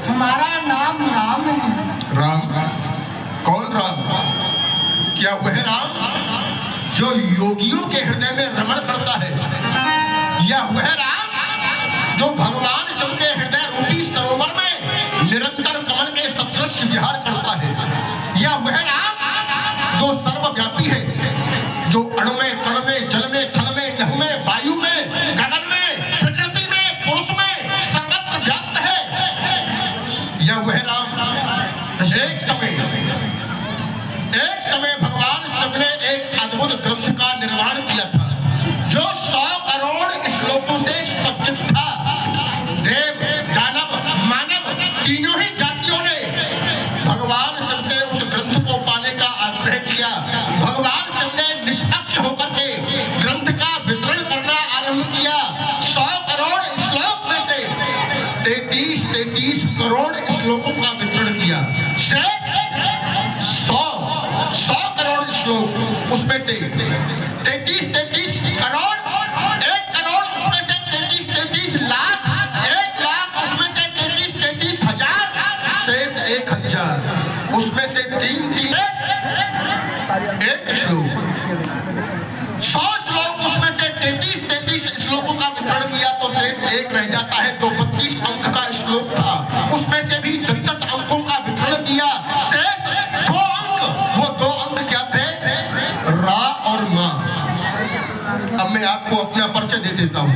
हमारा नाम राम है। राम? कौन राम? क्या वह राम जो योगियों के हृदय में रमण करता है, या वह राम जो भगवान शिव के हृदय रूपी सरोवर में निरंतर कमल के सदृश विहार करता है, या वह राम जो सर्वव्यापी है, जो अणु में, कण में, जल में, थल में, नभ में, वायु में, गगन में, प्रकृति में, पुरुष में सर्वत्र व्याप्त है, या वह राम एक समय भगवान शिव ने एक अद्भुत ग्रंथ का निर्माण किया था जो 100 करोड़ श्लोकों से सज्जित था। देव, दानव, मानव तीनों ही जातियों ने भगवान शिव से उस ग्रंथ को पाने का आग्रह किया। भगवान शिव ने निष्पक्ष होकर के ग्रंथ का वितरण करना आरंभ किया। 100 करोड़ श्लोक में से 33 करोड़ श्लोकों का वितरण किया। 100 करोड़ श्लोक, उसमें से 33 करोड़, 1 करोड़ उसमें से 33 लाख, 1 लाख उसमें से 33 हजार, शेष 1000, उसमें से 3 एक श्लोक, 100 श्लोक उसमें से 33 श्लोकों का वितरण किया तो शेष 1 रह जाता है। जो 32 अंक का श्लोक था उसमें से भी 10 अंकों का वितरण किया। शेष 2 अंक, वो 2 अंक क्या थे? रा और मां। अब मैं आपको अपना परिचय दे देता हूँ।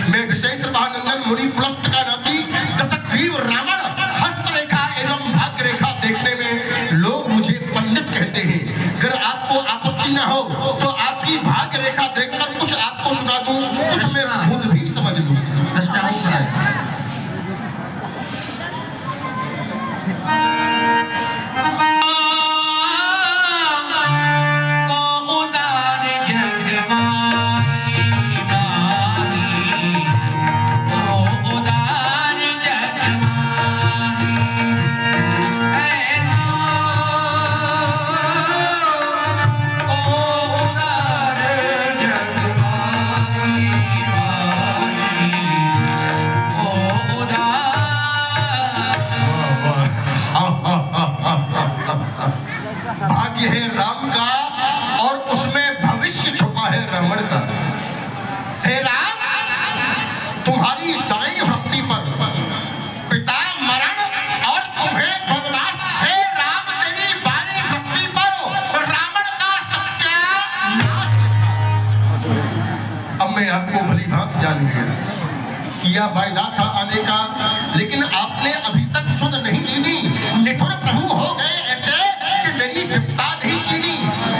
मैं विशेष महानंदन मुनि पुलस्त का नाती दशग्रीव रावण हस्तरेखा एवं भाग्य रेखा देखने में लोग मुझे पंडित कहते हैं। अगर आपको आपत्ति न हो तो आपकी भाग्य रेखा देखकर कुछ आपको सुना दूं, कुछ मैं खुद भी समझ लूं। भाग्य है राम का और उसमें भविष्य छुपा है रावण का। हे राम, तुम्हारी दाईं हस्ती पर पिता मरण और तुम्हें वनवास। हे राम, तेरी बाईं हस्ती पर रावण का सत्यानाश। अब मैं आपको भली भांति जान गया। किया वायदा था आने का, लेकिन आपने अभी तक सुध नहीं लीनी। निठुर प्रभु हो गए ऐसे कि मेरी विपदा नहीं चीनी।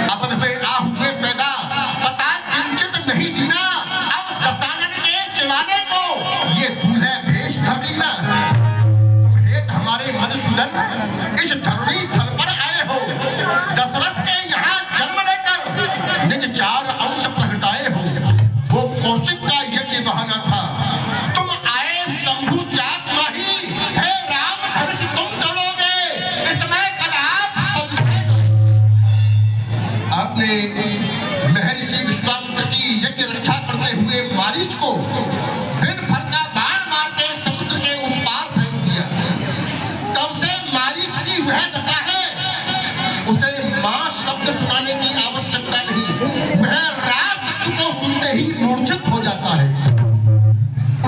अवध में हुए पैदा, पता किंचित नहीं दीना। अब दशानन के चिवाने को ये दूल्हे भेष धर दीना। तुम हमारे मधुसूदन इस धरणी थल पर आए हो। दशरथ के यहाँ जन्म लेकर निज 4 अंश प्रगटाए हो। वो कौशिक का यज्ञ बहाना था, तुम आए शंभु जात माही। हे राम, धनुष तुम तोड़ोगे, इसमें कदाप संशय नहीं। आपने महर्षि विश्वामित्र की यज्ञ रक्षा करते हुए मारीच को दिन भर का बाण मार के समुद्र के उस पार फेंक दिया। तब से मारीच की वह दशा है, उसे मां शब्द सुनाने की आवश्यकता नहीं। वह राज शब्द को सुनते ही मूर्छित हो जाता है।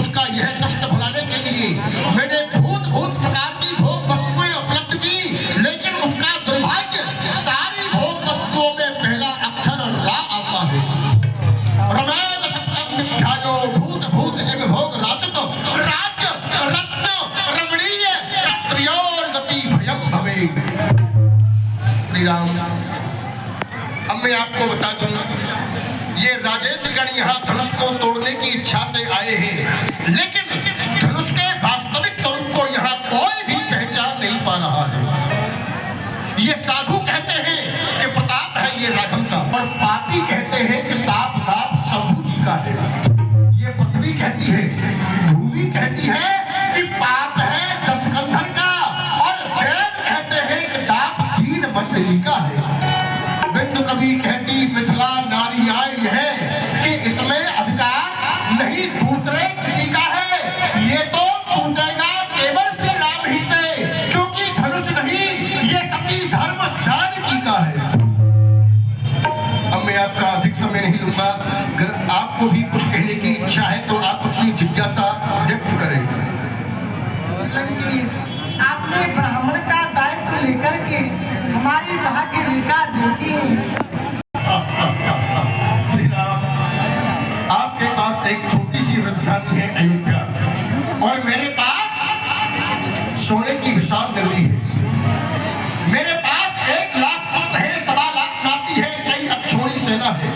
उसका यह कष्ट भुलाने के लिए मैंने भूत प्रकार की भोग वस्तुएं उपलब्ध की, लेकिन उसका दुर्भाग्य सारी भोग वस्तुओं में पहला अक्षर रा आता है। रमेव सत्यम मिथ्यायो भूत एवं भोग राजत राज्य रत्न रमणीय त्रयोर गति भयम भवे। श्री राम, अब मैं आपको बता दूं, ये राजेंद्रगण यहाँ धनुष को तोड़ने की इच्छा से आए हैं, लेकिन धनुष के वास्तविक स्वरूप को यहाँ कोई भी पहचान नहीं पा रहा है। ये साधु कहते हैं कि प्रताप है ये राघव का, और पापी कहते हैं कि साफ शंभू जी का है। ये पृथ्वी कहती है, भूमि कहती है कि पाप है दशकंधर का, और देव कहते हैं कि दाप दीन मंडली का है। बिंदु कभी कहती मिथिला नारी आई है कि इसमें अधिकार नहीं दूसरे किसी का है। ये तो आपने ब्राह्मण का दायित्व लेकर के हमारी भाग्य रेखा देखी है। श्री राम, आपके पास एक छोटी सी राजधानी है अयोध्या, और मेरे पास सोने की विशाल नगरी है। मेरे पास 1 लाख पुत्र है, 1.25 लाख नाती है, कई अक्षोणी सेना है,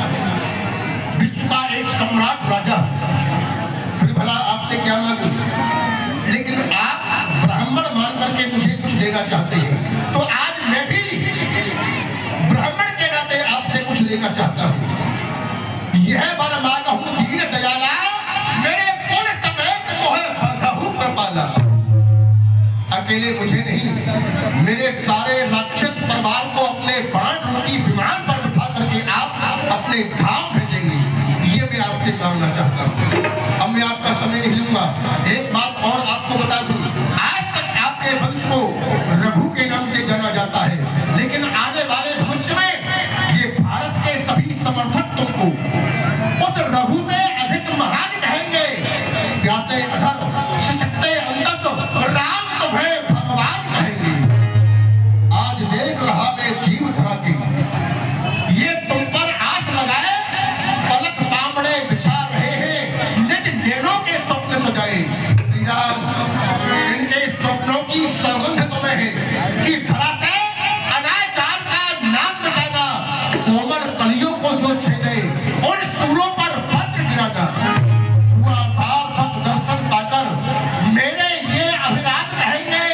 विश्व का एक सम्राट राजा। फिर भला आपसे क्या मांगू? लेकिन आप ब्राह्मण मान करके मुझे कुछ देना चाहते हैं, तो आज मैं भी ब्राह्मण के नाते आपसे कुछ लेना चाहता हूं। यह वर मांगा हूं दीन दयाला, मेरे पुण्य समेत मोहे बांधा हूं कृपाला। अकेले मुझे नहीं, मेरे सारे राक्षस परिवार को अपने बाण रूपी विमान पर बिठा करके आप अपने धाम भेजेंगे, ये मैं आपसे मांगना चाहता हूं। अब मैं आपका समय नहीं लूंगा। एक बात और आपको बता दूं, आज तक आपके वंश को रघु के नाम से जाना जाता है, लेकिन आने वाले भविष्य में ये भारत के सभी समर्थक तुमको उस रघु से अधिक महान कहेंगे। प्यासे अधर सशक्ते अंतत राम तुम्हें भगवान कहेंगे। आज देख रहा मैं जीव धरा के, ये तुम पर आस लगाए, पलक पामड़े बिछा रहे हैं, निज नैनों के स्वप्न सजाए। श्री राम, इनके स्वप्नों की सौगंध तुम्हें है कि धरा से अनाचार का नाम मिटाना, कोमल कलियों को जो छेदे उन सूलों पर पत्र गिराना। हुआ सार्थक दर्शन पाकर मेरे ये अभिराम कहेंगे,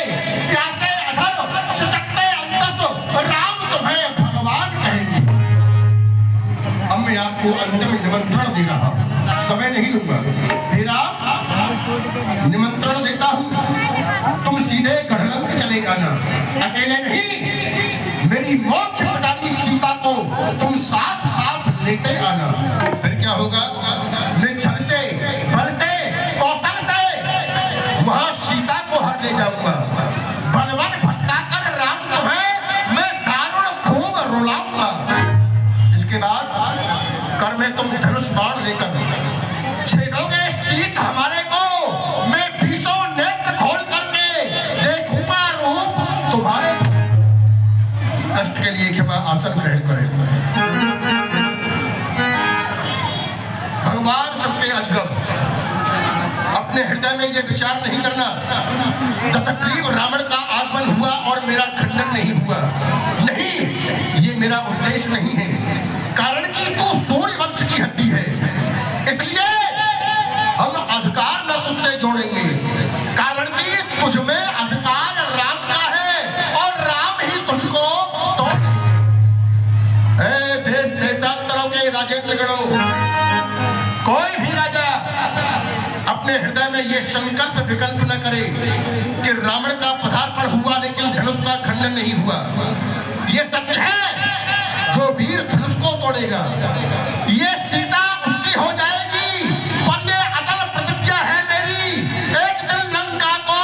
प्यासे अधर सशक्ते अंतत राम तुम्हें भगवान कहेंगे। अब मैं आपको अंतिम निमंत्रण दे रहा हूं, समय नहीं लूंगा। हे राम, निमंत्रण देता हूं, तुम सीधे गढ़लंक चले जाना। अकेले नहीं, मेरी मोक्ष पिटारी सीता को तुम साथ साथ लेते आना। फिर क्या होगा? मैं छल से, बल से, कौशल से वहां सीता को हर ले जाऊंगा। बलवन भटकाकर राम तुम्हें मैं दारुण खूब रुलाऊंगा। इसके बाद कर में तुम धनुष बाण लेकर छेदोगे शीश हमारे को, मैं 20 नेत्र खोल करके देखूंगा रूप तुम्हारे। कष्ट के लिए क्षमा, आसन ग्रहण करें। भगवान सबके अजगब, अपने हृदय में ये विचार नहीं करना दशग्रीव रावण का आगमन हुआ और मेरा खंडन नहीं हुआ। नहीं, ये मेरा उद्देश्य नहीं है, कारण कि तू सूर्य वंश की हड्डी है, इसलिए हम अधिकार न तुझसे जोड़ेंगे, कारण कि तुझ में अधिकार राम का है और राम ही तुझको तोड़। देश देशांतरों के राजेंद्र गणों, कोई भी राजा अपने हृदय में ये संकल्प विकल्प न करे कि रावण का पदार्पण हुआ लेकिन धनुष का खंडन नहीं हुआ। ये सत्य है, जो वीर धनुष को तोड़ेगा ये सीता उसकी हो जाएगी, पर ये अटल प्रतिज्ञा है मेरी, एक दिन लंका को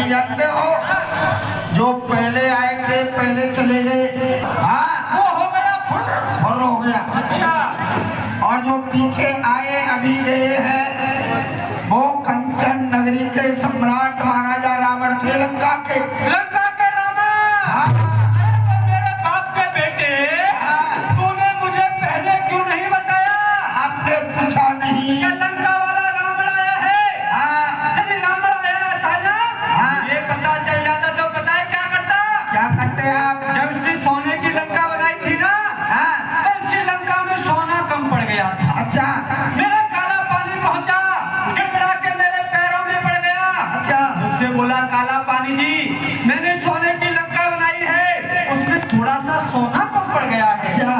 जानते हो, जो पहले आए थे पहले चले गए, हाँ वो हो गया फुर हो गया। अच्छा, और जो पीछे आए अभी गए हैं वो कंचन नगरी के सम्राट महाराजा रावण के, लंका के रावण। हाँ, तो मेरे बाप के बेटे, तूने मुझे पहले क्यों नहीं बताया? आपने पूछा नहीं? लंका वाला रावण आया है। हाँ, यदि रावण आया था ना, ये पता चल जाता तो पता है क्या करता? क्या करते आप? जब उसने सोने की लंका बनाई थी ना, तो उसकी लंका में सोना कम पड़ गया था। अच्छा, मेरा काला पानी पहुंचा, गिड़गिड़ा के मेरे पैरों में पड़ गया। अच्छा, उससे बोला काला पानी जी, मैंने सोने की लंका बनाई है, उसमें थोड़ा सा सोना कम पड़ गया है। अच्छा,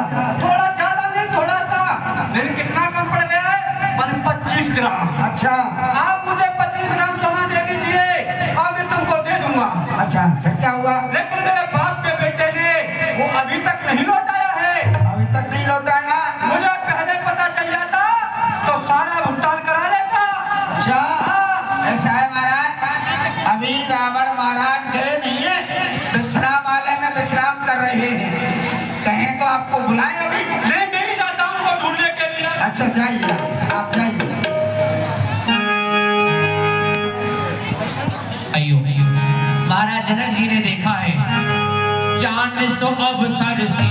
थोड़ा ज्यादा नहीं, थोड़ा सा, लेकिन कितना कम पड़ गया है? 25 ग्राम। अच्छा, आप मुझे 25 ग्राम सोना दे दीजिए और मैं तुमको दे दूंगा। अच्छा, फिर क्या हुआ? रावण महाराज गए नहीं है, विश्रामालय में विश्राम कर रहे हैं। कहें तो आपको बुलाएं अभी? नहीं, मैं ही जाता हूँ उनको ढूंढने के लिए। अच्छा जाइए, आप जाइए। अयो महाराज जनक जी ने देखा है, जान तो अब सर से